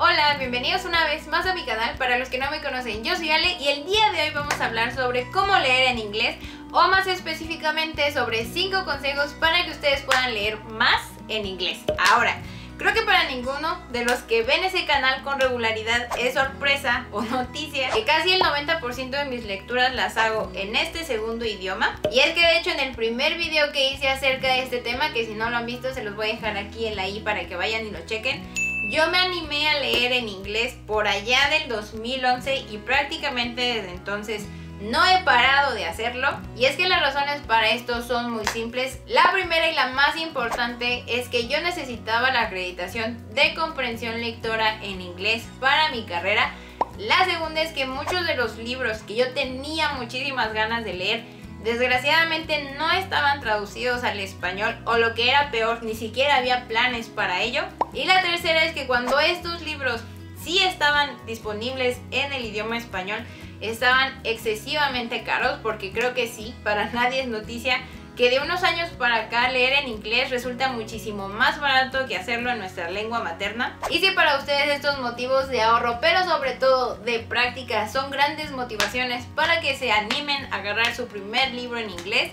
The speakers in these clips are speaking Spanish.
Hola, bienvenidos una vez más a mi canal. Para los que no me conocen, yo soy Ale y el día de hoy vamos a hablar sobre cómo leer en inglés, o más específicamente sobre 5 consejos para que ustedes puedan leer más en inglés. Ahora, creo que para ninguno de los que ven ese canal con regularidad es sorpresa o noticia que casi el 90% de mis lecturas las hago en este segundo idioma. Y es que de hecho en el primer video que hice acerca de este tema, que si no lo han visto se los voy a dejar aquí en la i para que vayan y lo chequen, yo me animé a leer en inglés por allá del 2011 y prácticamente desde entonces no he parado de hacerlo. Y es que las razones para esto son muy simples. La primera y la más importante es que yo necesitaba la acreditación de comprensión lectora en inglés para mi carrera. La segunda es que muchos de los libros que yo tenía muchísimas ganas de leer desgraciadamente no estaban traducidos al español, o lo que era peor, ni siquiera había planes para ello. Y la tercera es que cuando estos libros sí estaban disponibles en el idioma español, estaban excesivamente caros, porque creo que sí, para nadie es noticia que de unos años para acá leer en inglés resulta muchísimo más barato que hacerlo en nuestra lengua materna. Y si para ustedes estos motivos de ahorro, pero sobre todo de práctica, son grandes motivaciones para que se animen a agarrar su primer libro en inglés,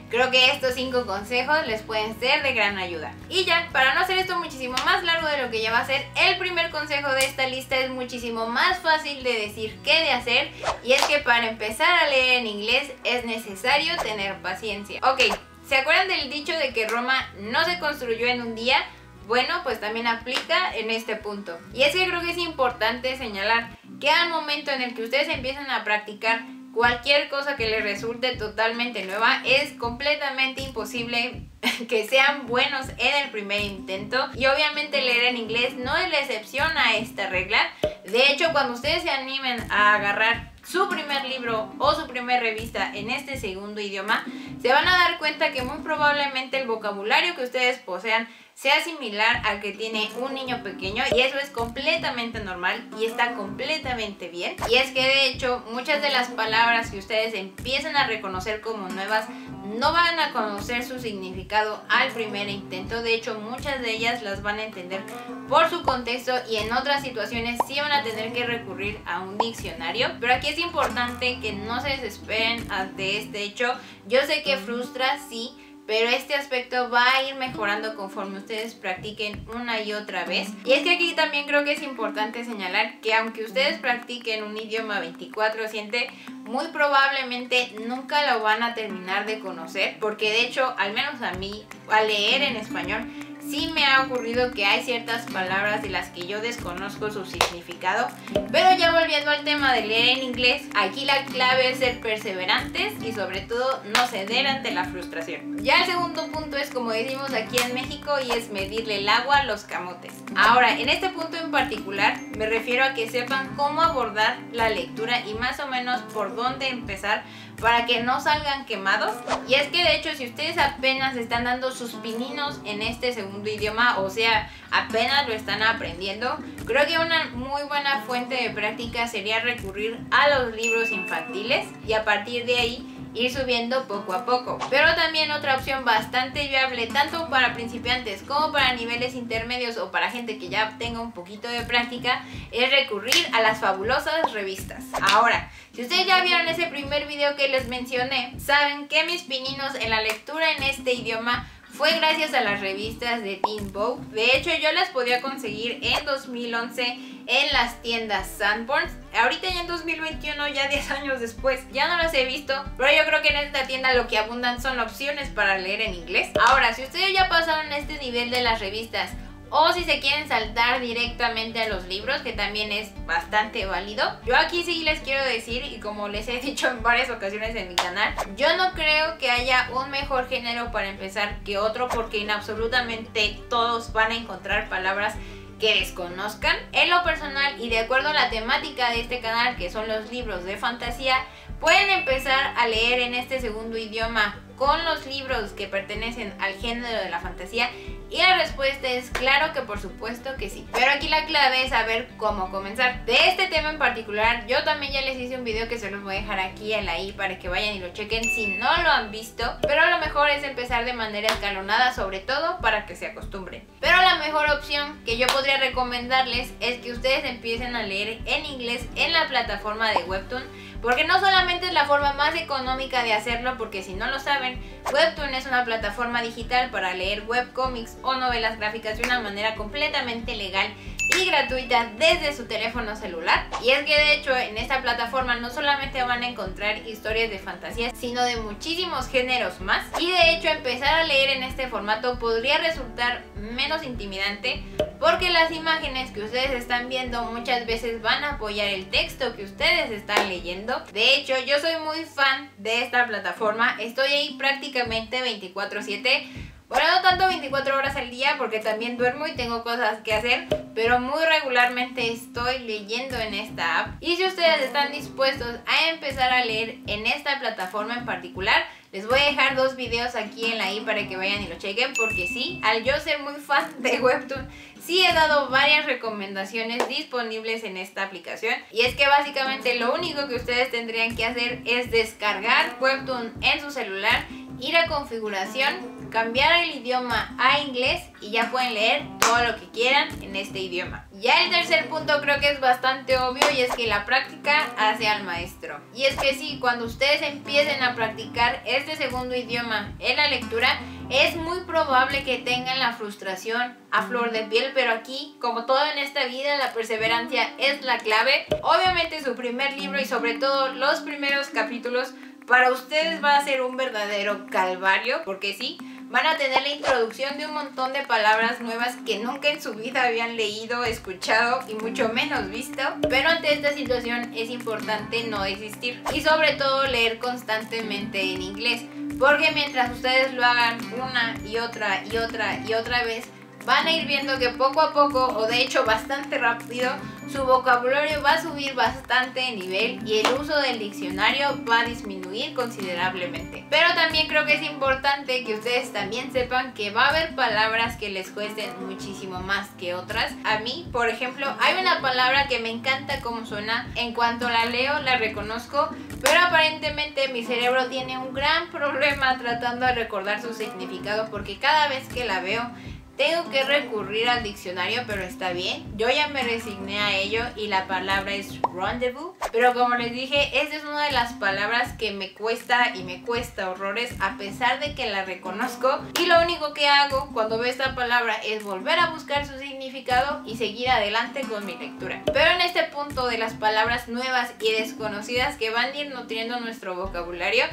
creo que estos 5 consejos les pueden ser de gran ayuda. Y ya, para no hacer esto muchísimo más largo de lo que ya va a ser, el primer consejo de esta lista es muchísimo más fácil de decir que de hacer. Y es que para empezar a leer en inglés es necesario tener paciencia. Ok, ¿se acuerdan del dicho de que Roma no se construyó en un día? Bueno, pues también aplica en este punto. Y es que creo que es importante señalar que al momento en el que ustedes empiezan a practicar cualquier cosa que les resulte totalmente nueva, es completamente imposible que sean buenos en el primer intento. Y obviamente leer en inglés no es la excepción a esta regla. De hecho, cuando ustedes se animen a agarrar su primer libro o su primera revista en este segundo idioma, se van a dar cuenta que muy probablemente el vocabulario que ustedes posean sea similar al que tiene un niño pequeño, y eso es completamente normal y está completamente bien. Y es que de hecho muchas de las palabras que ustedes empiezan a reconocer como nuevas no van a conocer su significado al primer intento. De hecho muchas de ellas las van a entender por su contexto, y en otras situaciones sí van a tener que recurrir a un diccionario. Pero aquí es importante que no se desesperen ante este hecho. Yo sé que frustra, sí, pero este aspecto va a ir mejorando conforme ustedes practiquen una y otra vez. Y es que aquí también creo que es importante señalar que aunque ustedes practiquen un idioma 24/7, muy probablemente nunca lo van a terminar de conocer, porque de hecho, al menos a mí, al leer en español, sí me ha ocurrido que hay ciertas palabras de las que yo desconozco su significado. Pero ya volviendo al tema de leer en inglés, aquí la clave es ser perseverantes y sobre todo no ceder ante la frustración. Ya el segundo punto es como decimos aquí en México, y es medirle el agua a los camotes. Ahora, en este punto en particular me refiero a que sepan cómo abordar la lectura y más o menos por dónde empezar para que no salgan quemados. Y es que de hecho, si ustedes apenas están dando sus pininos en este segundo idioma, o sea, apenas lo están aprendiendo, creo que una muy buena fuente de práctica sería recurrir a los libros infantiles y a partir de ahí ir subiendo poco a poco. Pero también otra opción bastante viable tanto para principiantes como para niveles intermedios o para gente que ya tenga un poquito de práctica es recurrir a las fabulosas revistas. Ahora, si ustedes ya vieron ese primer video que les mencioné, saben que mis pininos en la lectura en este idioma fue gracias a las revistas de Teen Vogue. De hecho, yo las podía conseguir en 2011 en las tiendas Sanborns. Ahorita ya en 2021, ya 10 años después, ya no las he visto, pero yo creo que en esta tienda lo que abundan son opciones para leer en inglés. Ahora, si ustedes ya pasaron este nivel de las revistas, o si se quieren saltar directamente a los libros, que también es bastante válido, yo aquí sí les quiero decir, y como les he dicho en varias ocasiones en mi canal, yo no creo que haya un mejor género para empezar que otro, porque en absolutamente todos van a encontrar palabras que desconozcan. En lo personal y de acuerdo a la temática de este canal, que son los libros de fantasía, pueden empezar a leer en este segundo idioma con los libros que pertenecen al género de la fantasía Y la respuesta es claro que por supuesto que sí. Pero aquí la clave es saber cómo comenzar. De este tema en particular, yo también ya les hice un video que se los voy a dejar aquí en la i para que vayan y lo chequen si no lo han visto. Pero lo mejor es empezar de manera escalonada, sobre todo para que se acostumbren. Pero la mejor opción que yo podría recomendarles es que ustedes empiecen a leer en inglés en la plataforma de Webtoon. Porque no solamente es la forma más económica de hacerlo, porque si no lo saben, Webtoon es una plataforma digital para leer webcomics o novelas gráficas de una manera completamente legal y gratuita desde su teléfono celular. Y es que de hecho en esta plataforma no solamente van a encontrar historias de fantasía, sino de muchísimos géneros más. Y de hecho empezar a leer en este formato podría resultar menos intimidante, porque las imágenes que ustedes están viendo muchas veces van a apoyar el texto que ustedes están leyendo. De hecho, yo soy muy fan de esta plataforma, estoy ahí prácticamente 24/7. Bueno, no tanto 24 horas al día porque también duermo y tengo cosas que hacer, pero muy regularmente estoy leyendo en esta app. Y si ustedes están dispuestos a empezar a leer en esta plataforma en particular, les voy a dejar 2 videos aquí en la i para que vayan y lo chequen, porque sí, al yo ser muy fan de Webtoon, sí he dado varias recomendaciones disponibles en esta aplicación. Y es que básicamente lo único que ustedes tendrían que hacer es descargar Webtoon en su celular, ir a configuración, cambiar el idioma a inglés y ya pueden leer todo lo que quieran en este idioma. Ya el tercer punto creo que es bastante obvio, y es que la práctica hace al maestro. Y es que sí, cuando ustedes empiecen a practicar este segundo idioma en la lectura, es muy probable que tengan la frustración a flor de piel, pero aquí, como todo en esta vida, la perseverancia es la clave. Obviamente su primer libro y sobre todo los primeros capítulos para ustedes va a ser un verdadero calvario, porque sí, van a tener la introducción de un montón de palabras nuevas que nunca en su vida habían leído, escuchado y mucho menos visto. Pero ante esta situación es importante no desistir y sobre todo leer constantemente en inglés, porque mientras ustedes lo hagan una y otra y otra y otra vez, van a ir viendo que poco a poco, o de hecho bastante rápido, su vocabulario va a subir bastante de nivel y el uso del diccionario va a disminuir considerablemente. Pero también creo que es importante que ustedes también sepan que va a haber palabras que les cuesten muchísimo más que otras. A mí, por ejemplo, hay una palabra que me encanta cómo suena. En cuanto la leo, la reconozco, pero aparentemente mi cerebro tiene un gran problema tratando de recordar su significado, porque cada vez que la veo tengo que recurrir al diccionario, pero está bien. Yo ya me resigné a ello y la palabra es rendezvous. Pero como les dije, esta es una de las palabras que me cuesta y me cuesta horrores a pesar de que la reconozco. Y lo único que hago cuando veo esta palabra es volver a buscar su significado y seguir adelante con mi lectura. Pero en este punto de las palabras nuevas y desconocidas que van a ir nutriendo nuestro vocabulario,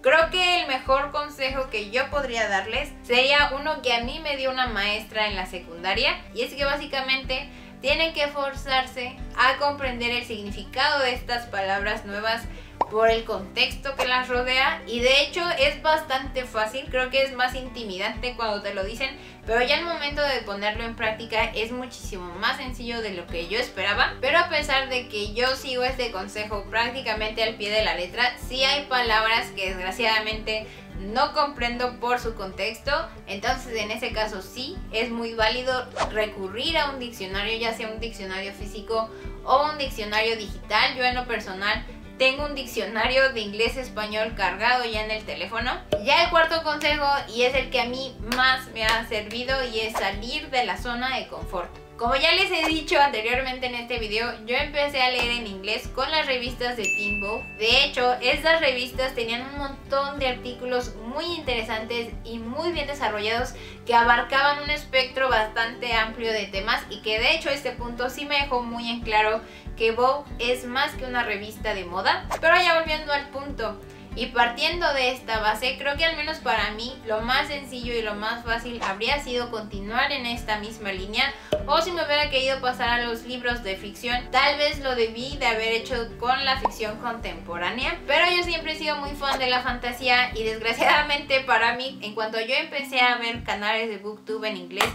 creo que el mejor consejo que yo podría darles sería uno que a mí me dio una maestra en la secundaria, y es que básicamente tienen que forzarse a comprender el significado de estas palabras nuevas por el contexto que las rodea. Y de hecho es bastante fácil, creo que es más intimidante cuando te lo dicen, pero ya al momento de ponerlo en práctica es muchísimo más sencillo de lo que yo esperaba. Pero a pesar de que yo sigo este consejo prácticamente al pie de la letra, sí hay palabras que desgraciadamente no comprendo por su contexto. Entonces en ese caso sí es muy válido recurrir a un diccionario, ya sea un diccionario físico o un diccionario digital. Yo en lo personal tengo un diccionario de inglés-español cargado ya en el teléfono. Ya el cuarto consejo, y es el que a mí más me ha servido, y es salir de la zona de confort. Como ya les he dicho anteriormente en este video, yo empecé a leer en inglés con las revistas de Teen Vogue. De hecho, estas revistas tenían un montón de artículos muy interesantes y muy bien desarrollados que abarcaban un espectro bastante amplio de temas, y que de hecho este punto sí me dejó muy en claro que Vogue es más que una revista de moda. Pero ya volviendo al punto, y partiendo de esta base, creo que al menos para mí lo más sencillo y lo más fácil habría sido continuar en esta misma línea, o si me hubiera querido pasar a los libros de ficción, tal vez lo debí de haber hecho con la ficción contemporánea. Pero yo siempre he sido muy fan de la fantasía, y desgraciadamente para mí, en cuanto yo empecé a ver canales de booktube en inglés,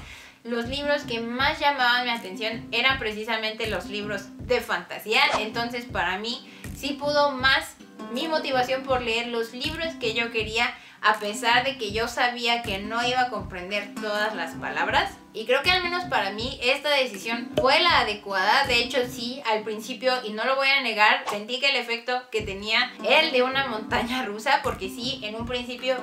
los libros que más llamaban mi atención eran precisamente los libros de fantasía. Entonces para mí sí pudo más mi motivación por leer los libros que yo quería a pesar de que yo sabía que no iba a comprender todas las palabras. Y creo que al menos para mí esta decisión fue la adecuada. De hecho sí, al principio, y no lo voy a negar, sentí que el efecto que tenía era el de una montaña rusa, porque sí, en un principio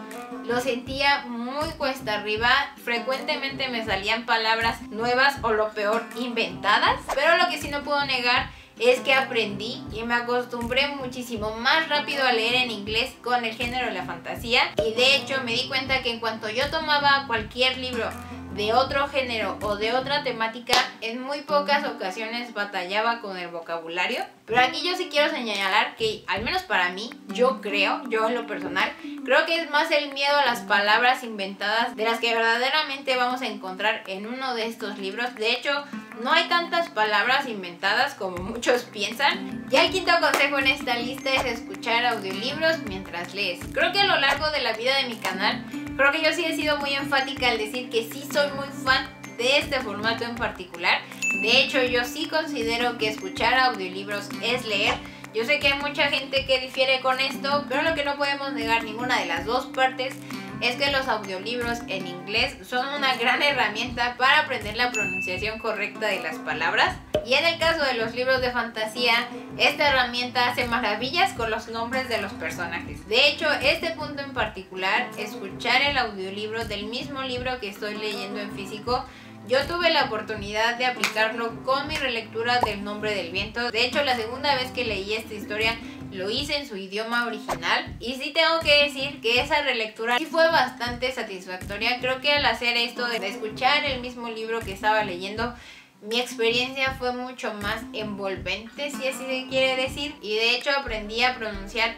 lo sentía muy cuesta arriba. Frecuentemente me salían palabras nuevas o lo peor, inventadas. Pero lo que sí no puedo negar es que aprendí y me acostumbré muchísimo más rápido a leer en inglés con el género de la fantasía. Y de hecho me di cuenta que en cuanto yo tomaba cualquier libro de otro género o de otra temática, en muy pocas ocasiones batallaba con el vocabulario. Pero aquí yo sí quiero señalar que, al menos para mí, yo en lo personal, creo que es más el miedo a las palabras inventadas de las que verdaderamente vamos a encontrar en uno de estos libros. De hecho, no hay tantas palabras inventadas como muchos piensan. Ya el quinto consejo en esta lista es escuchar audiolibros mientras lees. Creo que a lo largo de la vida de mi canal, creo que yo sí he sido muy enfática al decir que sí soy muy fan de este formato en particular. De hecho, yo sí considero que escuchar audiolibros es leer. Yo sé que hay mucha gente que difiere con esto, pero lo que no podemos negar ninguna de las dos partes es que los audiolibros en inglés son una gran herramienta para aprender la pronunciación correcta de las palabras. Y en el caso de los libros de fantasía, esta herramienta hace maravillas con los nombres de los personajes. De hecho, este punto en particular, escuchar el audiolibro del mismo libro que estoy leyendo en físico, yo tuve la oportunidad de aplicarlo con mi relectura del Nombre del Viento. De hecho, la segunda vez que leí esta historia lo hice en su idioma original. Y sí tengo que decir que esa relectura sí fue bastante satisfactoria. Creo que al hacer esto de escuchar el mismo libro que estaba leyendo, mi experiencia fue mucho más envolvente, si así se quiere decir. Y de hecho aprendí a pronunciar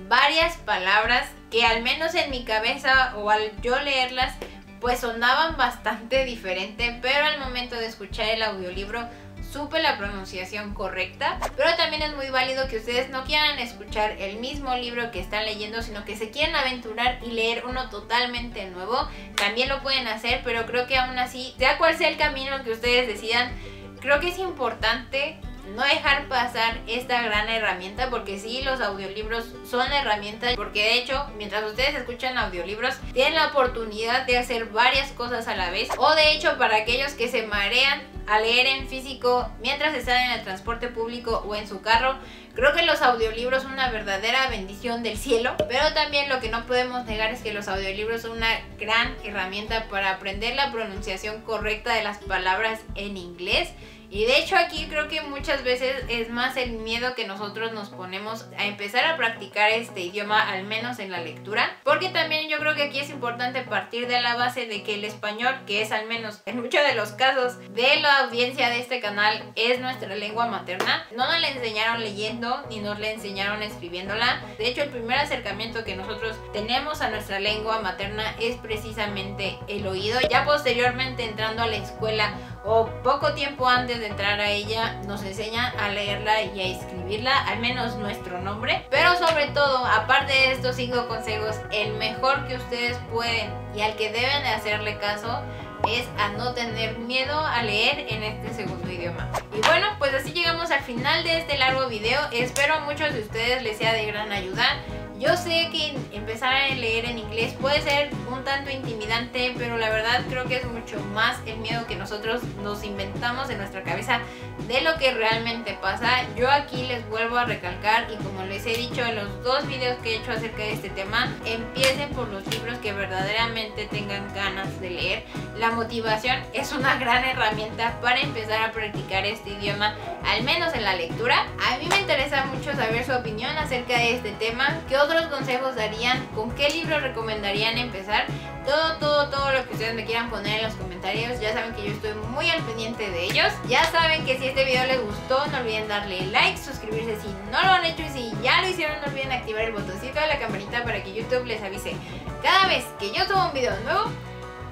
varias palabras que, al menos en mi cabeza o al yo leerlas, pues sonaban bastante diferente, pero al momento de escuchar el audiolibro supe la pronunciación correcta. Pero también es muy válido que ustedes no quieran escuchar el mismo libro que están leyendo, sino que se quieran aventurar y leer uno totalmente nuevo. También lo pueden hacer, pero creo que aún así, sea cual sea el camino que ustedes decidan, creo que es importante no dejar pasar esta gran herramienta, porque sí, los audiolibros son herramientas, porque de hecho, mientras ustedes escuchan audiolibros, tienen la oportunidad de hacer varias cosas a la vez. O de hecho, para aquellos que se marean a leer en físico mientras están en el transporte público o en su carro, creo que los audiolibros son una verdadera bendición del cielo. Pero también lo que no podemos negar es que los audiolibros son una gran herramienta para aprender la pronunciación correcta de las palabras en inglés. Y de hecho aquí creo que muchas veces es más el miedo que nosotros nos ponemos a empezar a practicar este idioma, al menos en la lectura. Porque también yo creo que aquí es importante partir de la base de que el español, que es al menos en muchos de los casos de la audiencia de este canal, es nuestra lengua materna. No nos la enseñaron leyendo ni nos la enseñaron escribiéndola. De hecho, el primer acercamiento que nosotros tenemos a nuestra lengua materna es precisamente el oído. Ya posteriormente, entrando a la escuela o poco tiempo antes de entrar a ella, nos enseñan a leerla y a escribirla, al menos nuestro nombre. Pero sobre todo, aparte de estos 5 consejos, el mejor que ustedes pueden y al que deben de hacerle caso es a no tener miedo a leer en este segundo idioma. Y bueno, pues así llegamos al final de este largo video. Espero a muchos de ustedes les sea de gran ayuda. Yo sé que empezar a leer en inglés puede ser un tanto intimidante, pero la verdad creo que es mucho más el miedo que nosotros nos inventamos en nuestra cabeza de lo que realmente pasa. Yo aquí les vuelvo a recalcar, y como les he dicho en los 2 videos que he hecho acerca de este tema, empiecen por los libros que verdaderamente tengan ganas de leer. La motivación es una gran herramienta para empezar a practicar este idioma, al menos en la lectura. A mí me interesa mucho saber su opinión acerca de este tema. ¿Qué otros consejos darían? ¿Con qué libro recomendarían empezar? Todo lo que ustedes me quieran poner en los comentarios. Ya saben que yo estoy muy al pendiente de ellos. Ya saben que si este video les gustó, no olviden darle like, suscribirse si no lo han hecho, y si ya lo hicieron, no olviden activar el botoncito de la campanita para que YouTube les avise cada vez que yo subo un video nuevo.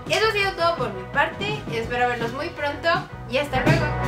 Eso ha sido todo por mi parte. Espero verlos muy pronto y hasta luego.